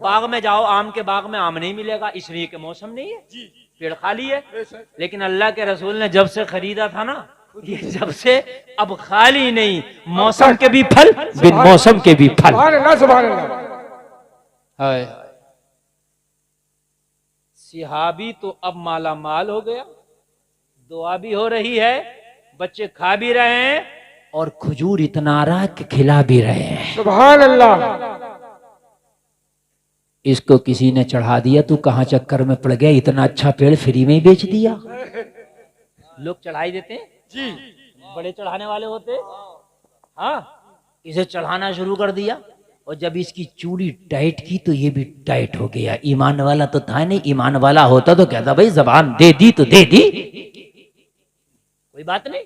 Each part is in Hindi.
बाग में जाओ, आम के बाग में आम नहीं मिलेगा, इसलिए के मौसम नहीं है, पेड़ खाली है। लेकिन अल्लाह के रसूल ने जब से खरीदा था ना, ये जब से अब खाली नहीं, मौसम के भी फल, बिन मौसम के भी फल। हाय सिहाबी तो अब माला माल हो गया, दुआ भी हो रही है, बच्चे खा भी रहे हैं और खजूर इतना आ रहा कि खिला भी रहे हैं। सुभान अल्लाह। इसको किसी ने चढ़ा दिया, तू कहां चक्कर में पड़ गया, इतना अच्छा पेड़ फ्री में ही बेच दिया। लोग चढ़ाई देते हैं जी, बड़े चढ़ाने वाले होते। हाँ, इसे चढ़ाना शुरू कर दिया और जब इसकी चूड़ी टाइट की तो ये भी टाइट हो गया। ईमान वाला तो था नहीं, ईमान वाला होता तो कहता भाई जबान दे दी तो दे दी, कोई बात नहीं,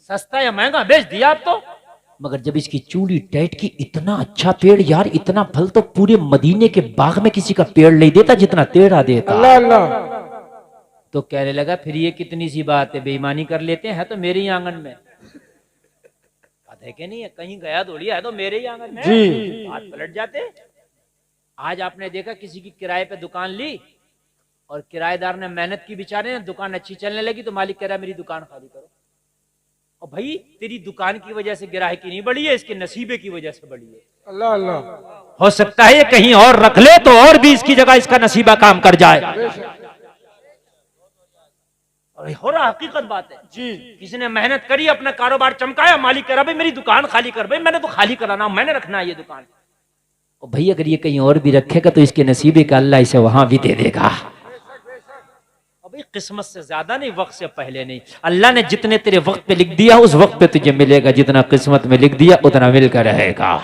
सस्ता या महंगा बेच दिया आप तो। मगर जब इसकी चूड़ी टाइट की, इतना अच्छा पेड़ यार, इतना फल तो पूरे मदीने के बाग में किसी का पेड़ नहीं देता जितना टेढ़ा देता। अल्लाह अल्लाह। तो कहने लगा फिर ये कितनी सी बात है, बेईमानी कर लेते हैं तो मेरे ही आंगन में, बात है कि नहीं है, कहीं गया दौड़िया है तो मेरे ही आंगन में जी। बात पलट जाते। आज आपने देखा किसी की किराए पे दुकान ली और किराएदार ने मेहनत की, बेचारे ने, दुकान अच्छी चलने लगी तो मालिक कह रहा है मेरी दुकान खाली करो। और भाई तेरी दुकान की वजह से ग्राहकी नहीं बढ़ी है, इसके नसीबे की वजह से बढ़ी है। अल्लाह अल्लाह। हो सकता है ये कहीं और रख ले तो और भी इसकी जगह इसका नसीबा काम कर जाए। और हो रहा हकीकत बात है जी। किसी ने मेहनत करी, अपना कारोबार चमकाया, मालिक कह रहा भाई मेरी दुकान खाली कर। भाई मैंने तो खाली कराना, मैंने रखना है ये दुकान। और भाई अगर ये कहीं और भी रखेगा तो इसके नसीबे का अल्लाह इसे वहां भी दे देगा। अभी किस्मत से ज्यादा नहीं, वक्त से पहले नहीं। अल्लाह ने जितने तेरे वक्त पे लिख दिया उस वक्त पे तुझे मिलेगा, जितना किस्मत में लिख दिया उतना मिलकर रहेगा।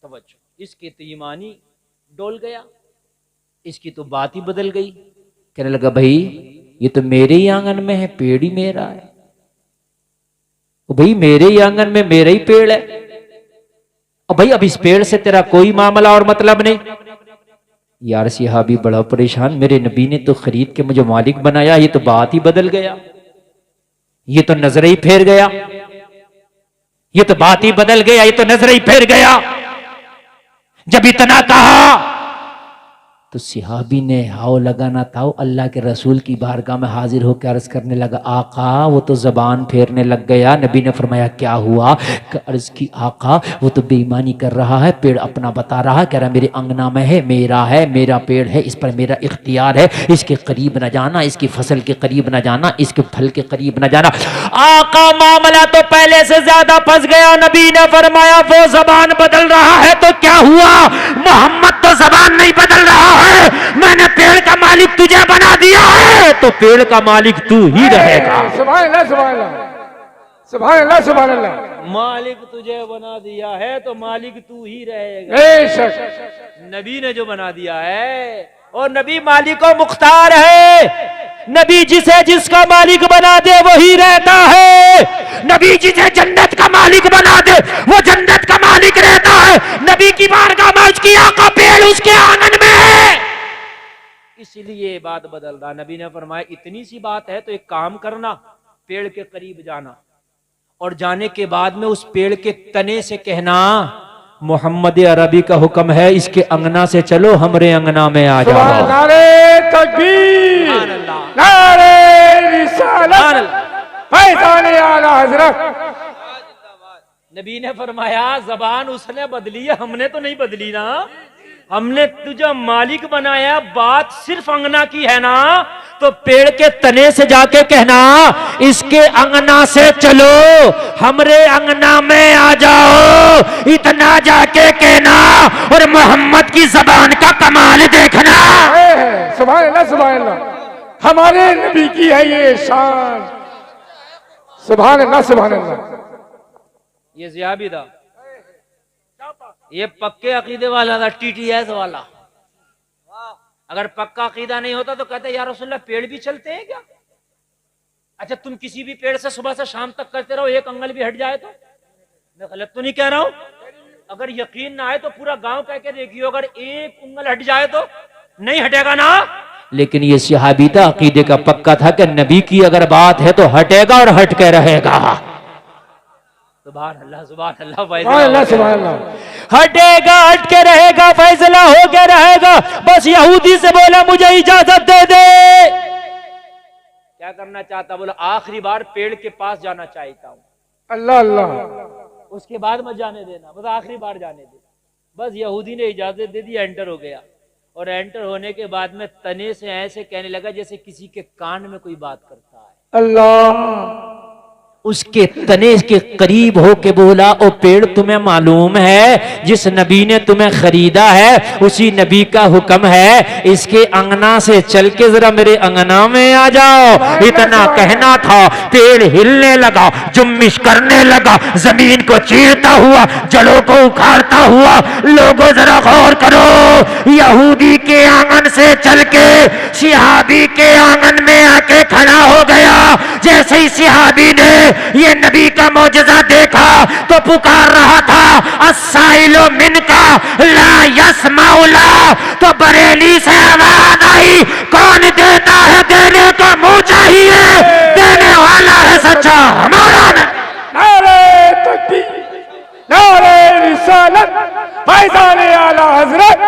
तवज्जो, इसके तो ईमानी डोल गया, इसकी तो बात ही बदल गई। कहने लगा भाई ये तो मेरे ही आंगन में है, पेड़ ही मेरा है। भाई मेरे ही आंगन में मेरा ही पेड़ है, और भाई अब इस पेड़ से तेरा कोई मामला और मतलब नहीं। यार सिहाबी बड़ा परेशान, मेरे नबी ने तो खरीद के मुझे मालिक बनाया, ये तो बात ही बदल गया, ये तो नजर ही फेर गया, ये तो बात ही बदल गया, ये तो नजर ही फेर गया। जब इतना कहा तो सिहाबी ने हाव लगाना था, अल्लाह के रसूल की बारगाह में हाजिर होकर अर्ज करने लगा आका वो तो जबान फेरने लग गया। नबी ने फरमाया क्या हुआ? अर्ज की आका वो तो बेईमानी कर रहा है, पेड़ अपना बता रहा है, कह रहा मेरे अंगना में है, मेरा पेड़ है, इस पर मेरा इख्तियार है, इसके करीब न जाना, इसकी फसल के करीब न जाना, इसके फल के करीब न जाना। आका मामला तो पहले से ज्यादा फंस गया। नबी ने फरमाया वो जबान बदल रहा है तो क्या हुआ, मोहम्मद तो जबान नहीं बदल रहा है, मैंने पेड़ का मालिक तुझे बना दिया है तो पेड़ का मालिक तू ही रहेगा। सुभान अल्लाह सुभान अल्लाह सुभान अल्लाह सुभान अल्लाह। मालिक तुझे बना दिया है तो मालिक तू ही रहेगा। बेशक नबी ने जो बना दिया है, और नबी मालिक और मुख्तार है। नबी जिसे जिसका मालिक बना दे वही रहता है। नबी जिसे जन्नत का मालिक बना दे वो जन्नत का मालिक रहता है। नबी की बारगाह में उसकी आका पेड़ उसके आंगन में है, इसलिए बात बदल रहा। नबी ने फरमाया इतनी सी बात है तो एक काम करना, पेड़ के करीब जाना और जाने के बाद में उस पेड़ के तने से कहना मोहम्मद अरबी का हुक्म है, इसके अंगना से चलो हमरे अंगना में आ जाओ। नारे तकबीर, नारे रिसालत, फैज़ान आला हज़रत। नबी ने फरमाया जबान उसने बदली है, हमने तो नहीं बदली ना। हमने तुझे मालिक बनाया, बात सिर्फ अंगना की है ना, तो पेड़ के तने से जाके कहना इसके अंगना से चलो हमरे अंगना में आ जाओ, इतना जाके कहना और मोहम्मद की जबान का कमाल देखना। सुभान अल्लाह सुभान अल्लाह, हमारे नबी की है ये शान। सुभान अल्लाह सुभान अल्लाह। ये ज़ियाबी था, ये पक्के अकीदे वाला था, टीटीएस वाला। अगर पक्का अकीदा नहीं होता तो कहते यार रसूलल्लाह पेड़ भी चलते हैं क्या? अच्छा तुम किसी भी पेड़ से सुबह से शाम तक करते रहो, एक अंगल भी हट जाए तो? मैं गलत तो नहीं कह रहा हूं? अगर यकीन ना आए तो पूरा गांव कह के देखियो, अगर एक उंगल हट जाए तो नहीं हटेगा ना। लेकिन ये सहाबी था, अकीदे का पक्का था कि नबी की अगर बात है तो हटेगा और हट के रहेगा। सुभान अल्लाह सुभान अल्लाह सुभान अल्लाह। हटेगा, हट के रहेगा, फैसला हो के रहेगा। बस यहूदी से बोला मुझे इजाजत दे दे। क्या करना चाहता? बोला आखिरी बार पेड़ के पास जाना चाहता हूं। अल्लाह अल्लाह। उसके बाद मत जाने देना, बस आखिरी बार जाने दे। बस यहूदी ने इजाजत दे दी, एंटर हो गया। और एंटर होने के बाद में तने से ऐसे कहने लगा जैसे किसी के कान में कोई बात करता है। अल्लाह। उसके तने के करीब होके बोला, ओ पेड़ तुम्हें मालूम है जिस नबी ने तुम्हें खरीदा है उसी नबी का हुक्म है इसके अंगना से चल के जरा मेरे अंगना में आ जाओ। इतना कहना था, पेड़ हिलने लगा, जुम्मिश करने लगा, जमीन को चीरता हुआ, जड़ों को उखाड़ता हुआ। लोगों जरा गौर करो, यहूदी के आंगन से चल के सिहाबी के आंगन में आके खड़ा हो गया। जैसे ही सिहाबी ने ये नबी का मौजज़ा देखा तो पुकार रहा था, अस्साइलो मिनका ला यस्माउला। तो बरेली से आवाज आई, कौन देता है? देने का मुंह चाहिए, देने वाला है सच्चा हमारा। नारे तकबीर, नारे रिसालत, फैज़ाने आला हजरत,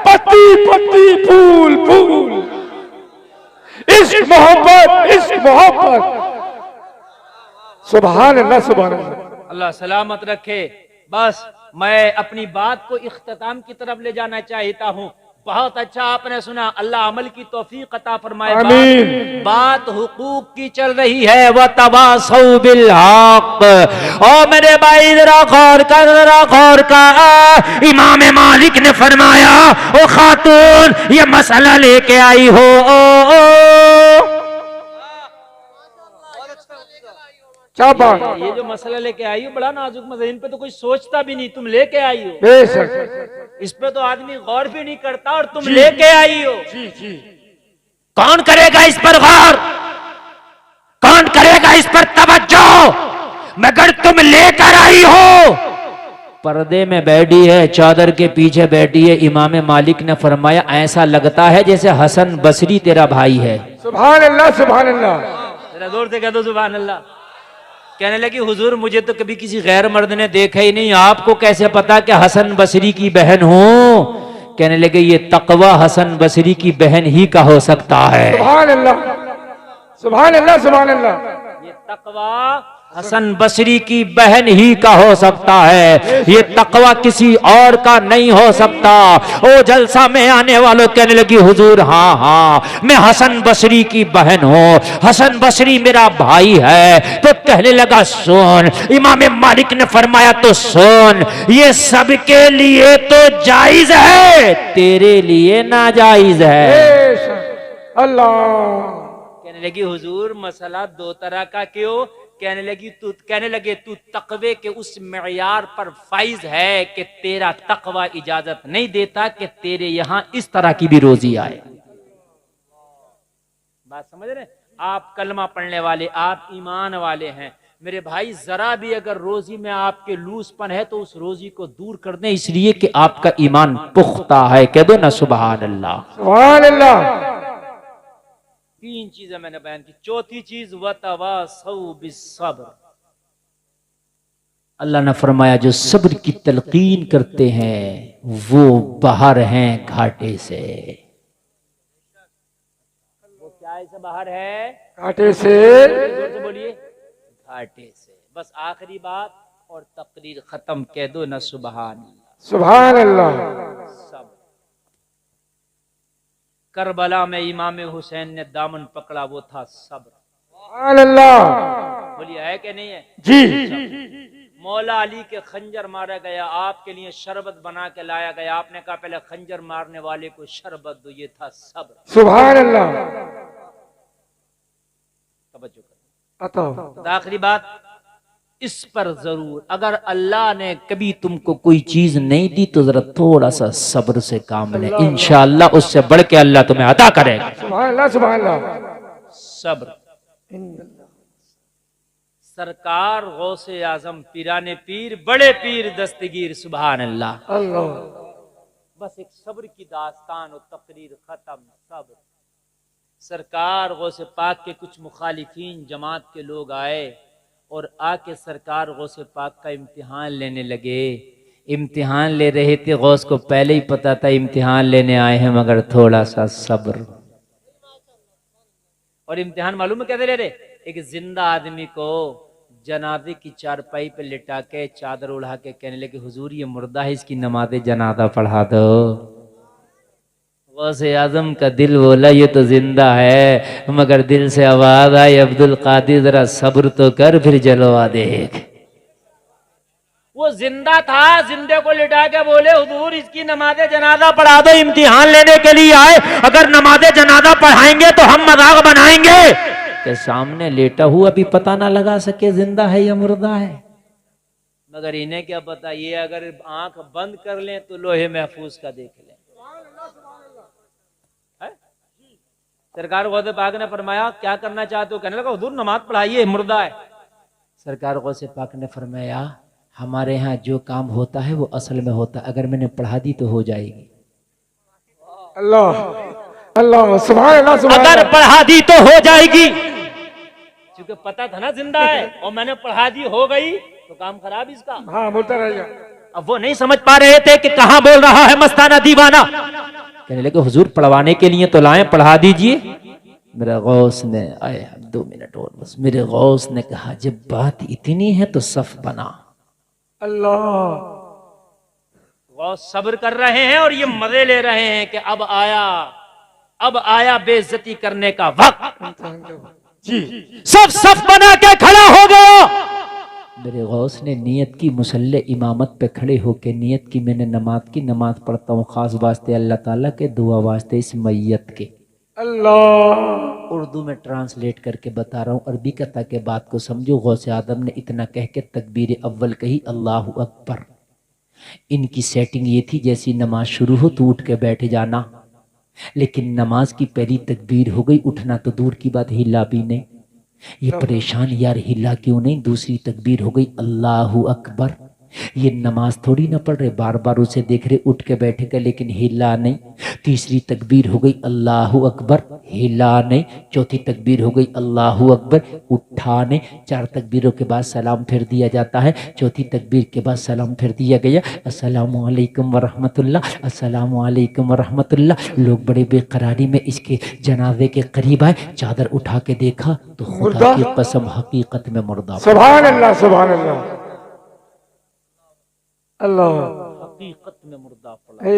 पत्ती पत्ती फूल फूल, इश्क मोहब्बत, इश्क मोहब्बत। सुभान अल्लाह, सुभान अल्लाह। अल्लाह सलामत रखे। बस मैं अपनी बात को इख्तिताम की तरफ ले जाना चाहता हूँ। बहुत अच्छा आपने सुना, अल्लाह अमल की तौफीक अता फरमाए। आमीन। बात हुकूक की चल रही है, व तवासौ बिल हक। ओ मेरे भाई जरा गौर कर, जरा गौर कर। इमाम मालिक ने फरमाया, ओ खातून ये मसला लेके आई हो, क्या बात। ये जो मसला लेके आई हो बड़ा नाजुक मसला, इन पे तो कोई सोचता भी नहीं, तुम लेके आई हो। बेशक। इस पे तो आदमी गौर भी नहीं करता और तुम लेके आई हो। जी जी। कौन करेगा इस पर गौर? कौन करेगा इस पर तवज्जो? मगर तुम लेकर आई हो। पर्दे में बैठी है, चादर के पीछे बैठी है। इमाम मालिक ने फरमाया, ऐसा लगता है जैसे हसन बसरी तेरा भाई है। सुभान अल्लाह, सुभान अल्लाह। जरा जोर से कह दो सुभान अल्लाह। कहने लगी, हुजूर मुझे तो कभी किसी गैर मर्द ने देखा ही नहीं, आपको कैसे पता कि हसन बसरी की बहन हो? कहने लगे, ये तकवा हसन बसरी की बहन ही का हो सकता है। सुभान अल्लाह, सुभान अल्लाह, सुभान अल्लाह। ये तकवा हसन बसरी की बहन ही का हो सकता है, ये तकवा किसी और का नहीं हो सकता। ओ जलसा में आने वालों कहने लगी, हुजूर हाँ हाँ मैं हसन बसरी की बहन हूँ, हसन बसरी मेरा भाई है। तो कहने लगा, सुन। इमाम मालिक ने फरमाया, तो सुन, ये सबके लिए तो जायज है, तेरे लिए नाजायज है। अल्लाह। कहने लगी, हुजूर मसला दो तरह का क्यों? कहने लगे तू तकवे के उस मेयार पर फाइज है कि तेरा तकवा इजाजत नहीं देता कि तेरे यहां इस तरह की भी रोजी आए। बात समझ रहे? आप कलमा पढ़ने वाले, आप ईमान वाले हैं मेरे भाई, जरा भी अगर रोजी में आपके लूसपन है तो उस रोजी को दूर कर दें, इसलिए कि आपका ईमान पुख्ता है। कह दो ना सुभान अल्लाह, सुभान अल्लाह। तीन चीजें मैंने बयान की। चौथी चीज, वतवासौ बिस्सब्र। अल्लाह ने फरमाया, जो सब्र की तलकीन करते हैं वो बाहर हैं घाटे से। वो क्या से बाहर है? घाटे से। जोर से बोलिए, घाटे से। बस आखिरी बात और तकरीर खत्म। कह दो ना सुभान अल्लाह, सुभान अल्लाह। सब। करबला में इमाम हुसैन ने दामन पकड़ा, वो था सब्र। सुभान अल्लाह। बोलिए है कि नहीं है? जी। मौला अली के खंजर मारा गया, आपके लिए शरबत बना के लाया गया। आपने कहा पहले खंजर मारने वाले को शरबत दो, ये था सब्र। सुभान अल्लाह। तवज्जो करो। तो आखिरी बात, इस पर जरूर अगर अल्लाह ने कभी तुमको कोई चीज नहीं दी तो जरा थोड़ा सा सब्र से काम ले, इंशाअल्लाह उससे बढ़ के अल्लाह तुम्हें अता करेगा। सुभान अल्लाह, सुभान अल्लाह। सब्र। सरकार गौसे आजम पीराने पीर, बड़े पीर दस्तगीर, सुभान अल्लाह। अल्लाह। बस एक सब्र की दास्तान और तकरीर खत्म। सब्र। सरकार गौसे पाक के कुछ मुखालिफीन जमात के लोग आए और आके सरकार गौसे पाक का इम्तिहान लेने लगे इम्तिहान ले रहे थे, गौस को पहले ही पता था इम्तिहान लेने आए हैं, मगर थोड़ा सा सब्र। और इम्तिहान मालूम है क्या दे रहे? एक जिंदा आदमी को जनाजे की चारपाई पे लिटा के चादर उड़ा के कहने लगे हुजूर ये मुर्दा है, इसकी नमाज जनाजा पढ़ा दो। गौसे आजम का दिल बोला ये तो जिंदा है, मगर दिल से आवाज आई अब्दुल कादिर जरा सब्र तो कर, फिर जलवा देख। वो जिंदा था, जिंदे को लिटा के बोले हुजूर इसकी नमाज जनाजा पढ़ा दो, इम्तिहान लेने के लिए आए, अगर नमाज जनाजा पढ़ाएंगे तो हम मजाक बनाएंगे। के सामने लेटा हुआ भी पता ना लगा सके जिंदा है या मुर्दा है। मगर इन्हें क्या पता, ये अगर आंख बंद कर लें तो लोहे महफूज का देख लें। सरकार गौसे पाक ने फरमाया क्या करना चाहते हो? कहने लगा हुजूर नमाज पढ़ाइए, मुर्दा है। सरकार गौसे पाक ने फरमाया हमारे यहाँ जो काम होता है वो असल में होता है, अगर मैंने पढ़ा दी तो हो जाएगी। अल्लाह अल्लाह सुभान अल्लाह सुभान अगर पढ़ा दी तो हो जाएगी, क्योंकि पता था ना जिंदा है, और मैंने पढ़ा दी हो गई तो काम खराब इसका। हाँ बोलता रह जा। अब वो नहीं समझ पा रहे थे कि कहाँ बोल रहा है मस्ताना दीवाना। कहने लगे हुजूर पढ़वाने के लिए तो लाए, पढ़ा दीजिए। मेरा गौस ने आए 2 मिनट और बस, मेरे गौस ने कहा जब बात इतनी है तो सफ बना। अल्लाह गौस सब्र कर रहे हैं और ये मजे ले रहे हैं कि अब आया बेइज्जती करने का वक्त। जी सब सफ बना के खड़ा हो गया। मेरे गौस ने नियत की मुसल्ले इमामत पे खड़े होके नियत की मैंने नमाज पढ़ता हूँ खास वास्ते अल्लाह ताला के, दुआ वास्ते इस मैयत के। अल्लाह उर्दू में ट्रांसलेट करके बता रहा हूँ, अरबी कथा के बात को समझो। गौसे आदम ने इतना कह के तकबीर अव्वल कही अल्लाहु अकबर। इनकी सेटिंग ये थी जैसी नमाज शुरू हो तो उठ के बैठ जाना, लेकिन नमाज की पहली तकबीर हो गई, उठना तो दूर की बात हिला भी नहीं। ये परेशान यार हिला क्यों नहीं। दूसरी तकबीर हो गई अल्लाहु अकबर। ये नमाज थोड़ी ना पढ़ रहे, बार बार उसे देख रहे, उठ के बैठेगा लेकिन हिला नहीं। तीसरी तकबीर हो गई अल्लाहु अकबर, हिला नहीं। चौथी तकबीर हो गई अल्लाहु अकबर, उठा नहीं। 4 तकबीरों के बाद सलाम फिर दिया जाता है। चौथी तकबीर के बाद सलाम फिर दिया गया अस्सलामु अलैकुम व रहमतुल्लाह, अस्सलामु अलैकुम व रहमतुल्लाह। लोग बड़े बेकरारी में इसके जनाजे के करीब आए, चादर उठा के देखा तो खुदा की कसम हकीकत में मुर्दा। सुभान अल्लाह सुभान अल्लाह अल्लाह। हकीकत में मुर्दा पड़ा।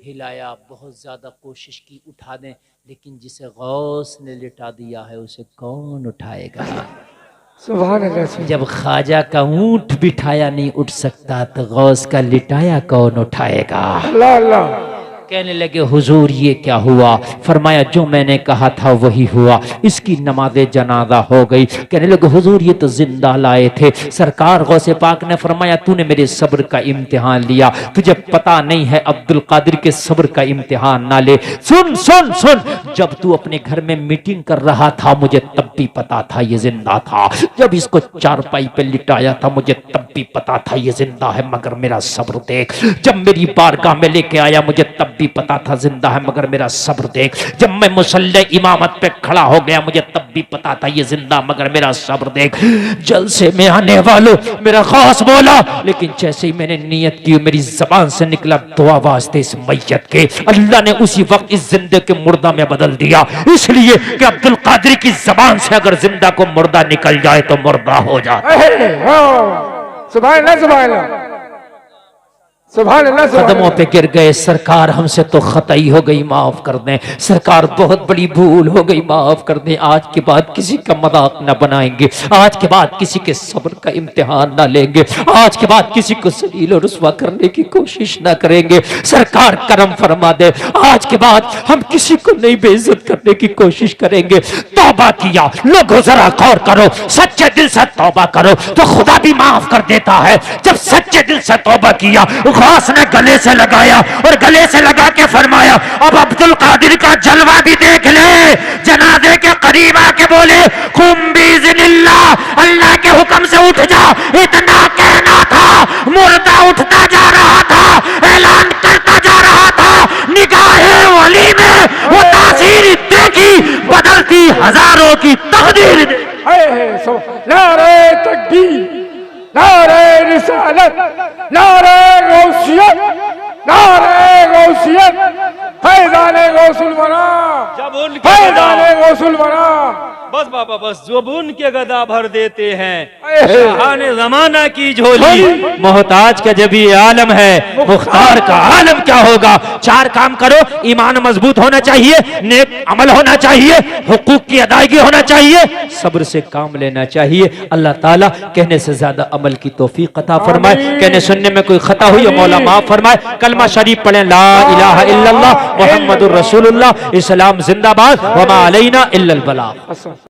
हिलाया, बहुत ज्यादा कोशिश की उठा दें, लेकिन जिसे गौस ने लिटा दिया है उसे कौन उठाएगा। सुभान अल्लाह। जब ख्वाजा का ऊंट बिठाया नहीं उठ सकता तो गौस का लिटाया कौन उठाएगा। अल्लाह अल्लाह। कहने लगे हुजूर ये क्या हुआ? फरमाया जो मैंने कहा था वही हुआ, इसकी नमाज जनाजा हो गई। कहने लगे हुजूर ये तो जिंदा लाए थे। सरकार गौसे पाक ने फरमाया तूने मेरे सब्र का इम्तिहान लिया, तुझे पता नहीं है अब्दुल कादिर के सब्र का इम्तिहान ना ले। सुन सुन सुन, जब तू अपने घर में मीटिंग कर रहा था मुझे तब भी पता था ये जिंदा था। जब इसको चारपाई पे लिटाया था मुझे तब भी पता था ये जिंदा है, मगर मेरा सब्र देख। जब मेरी बारगाह में लेके आया मुझे तब भी पता था जिंदा है, मगर मेरा सब्र देख। जब मैं मुसल्ले इमामत पे खड़ा हो गया मुझे तब भी पता था ये जिंदा, मगर मेरा सब्र देख। जलसे में आने वालों मेरा खास बोला, लेकिन जैसे ही मैंने नियत की मेरी जबान से निकला दुआ वास्ते इस मैयत के, अल्लाह ने उसी वक्त इस जिंदे के मुर्दा में बदल दिया। इसलिए कि अब्दुल कादिर की जबान से अगर जिंदा को मुर्दा निकल जाए तो मुर्दा हो जाए। सुभान अल्लाह सुभान अल्लाह सुभान अल्लाह। कदमों पे गिर गए, सरकार हमसे तो खताई हो गई, माफ कर दें सरकार, बहुत बड़ी भूल हो गई, माफ कर दें। आज के बाद किसी का मजाक न बनाएंगे, आज के बाद किसी के सब्र का इम्तिहान न लेंगे, आज के बाद किसी को जलील और रुस्वा करने की कोशिश न करेंगे। सरकार करम फरमा दे, आज के बाद हम किसी को नहीं बेइज्जत करने की कोशिश करेंगे। तौबा किया, लोगों जरा गौर करो, सच्चे दिल से तौबा करो तो खुदा भी माफ कर देता है। जब सच्चे दिल से तौबा किया गौस ने गले से लगाया और गले से लगा के फरमाया अब अब्दुल कादिर का जलवा भी देख ले। जनाजे के करीब आके बोले कुम बिइज़्निल्लाह, अल्लाह के हुक्म से उठ जा। इतना कहना था, मुर्दा उठता जा रहा था, ऐलान करता जा रहा था। निगाहे वली में वो तासीर देखी, बदलती हजारों की तकदीर। नारे तकबीर, नारे रिसालत, नारे गौसियत, नारे गौसियत, फैजाने गौसुल बना, जब उनके फैजाने गौसुल बना। बस बाबा बस, जब उनके गदा भर देते हैं अहे। शाहाने जमाना की झोली, मोहताज का जब ये आलम है, मुख्तार का आलम क्या होगा। चार काम करो, ईमान मजबूत होना चाहिए, नेक अमल होना चाहिए, हुकूक की अदायगी होना चाहिए, सब्र से काम लेना चाहिए। अल्लाह ताला कहने से ज्यादा अमल की तौफीक अता फरमाए, कहने सुनने में कोई खता हुई है मौला माफ फरमाए। कलमा शरीफ पढ़ें, ला इलाहा इल्लल्लाह मुहम्मदुर रसूलुल्लाह, इस्लाम जिंदाबाद, वमा अलैना इल्लल बलाग।